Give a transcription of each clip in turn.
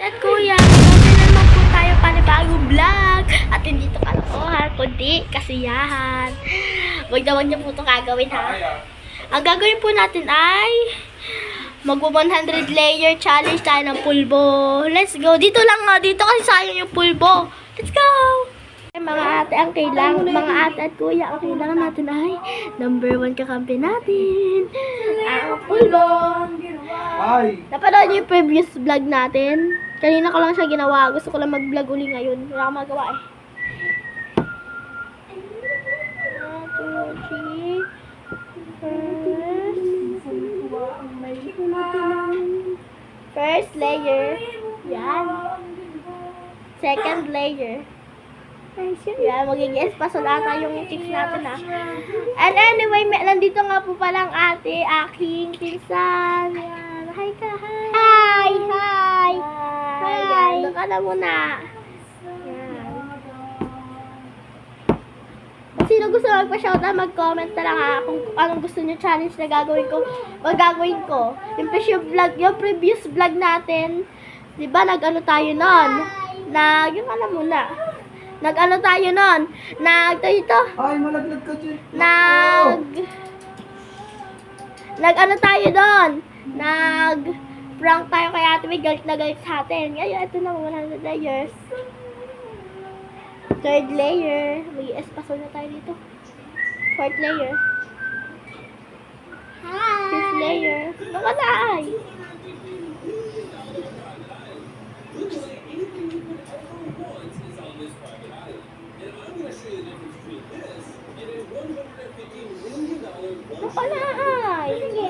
At kuya, magkakaroon naman po tayo panibagong vlog. At hindi ito kalokohan, kundi kasiyahan. Huwag niyo po ito gagawin, ha? Ang gagawin po natin ay mag-100 layer challenge tayo ng pulbo. Let's go. Dito lang nga. Dito kasi sayang yung pulbo. Let's go. Mga ate, ang kailangan, mga ate at kuya, ang kailangan natin ay #1 kakampi natin. Ang pulbo. Napanood niyo yung previous vlog natin? Kanina ko lang siya ginawa. Gusto ko lang mag-vlog uli ngayon. Wala akong magawa eh. 1, 2, 3. First layer. Yan. Second layer. Yan, magiging espaso ata yung chicks natin, ha. And anyway, nandito nga po palang ate, aking pinsan. Yan. Hi ka, hi. Hi, hi. Hi. Doon ka na muna. Yan. Kung sino gusto magpa-shoutout, mag-comment na lang, ha, kung anong gusto nyo challenge na gagawin ko. Magagawin ko. Yung previous vlog natin, di ba, nag-ano tayo nun? Yung alam muna. Nag-ano tayo nun? Ito. Ay, malaglag ka dyan. Nag-ano tayo doon? Nag-prank tayo kay Ate May, galit na galit sa atin. Ngayon, ito na, 100 layers. Third layer. May espaso na tayo dito. Fourth layer. Fifth layer. Baka na ay. Napalaay! Sige!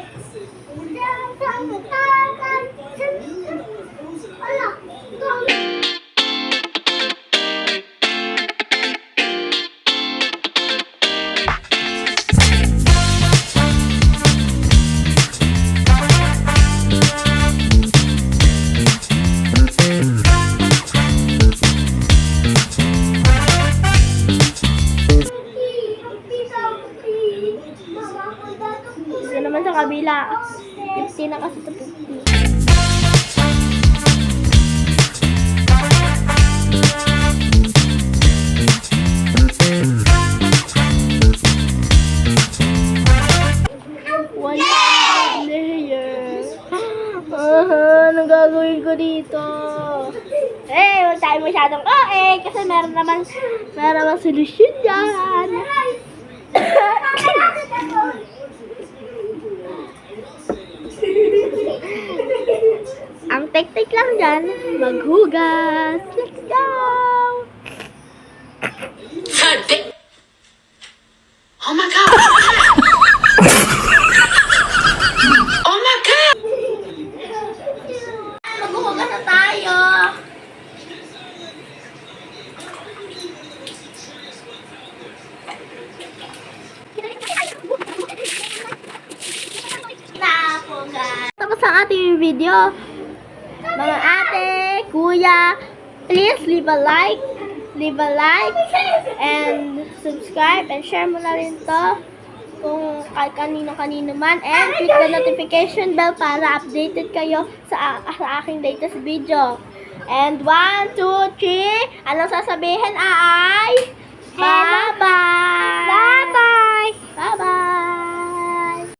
Ito naman sa kabila. 50 na kasi ito 50. Anong gagawin ko dito? Huwag tayo masyadong kasi meron naman solusyon dyan. Ang tek-tek lang dyan, maghugas. Let's go! Oh my god! Oh my god! Maghuhugas na tayo! Tapos ang ating video. Mga ate, kuya, please leave a like, and subscribe, and share mo na rin to kung kanino-kanino man, and click the notification bell para updated kayo sa aking latest video. And 1, 2, 3, anong sasabihin ay? Bye-bye! Bye-bye! Bye-bye!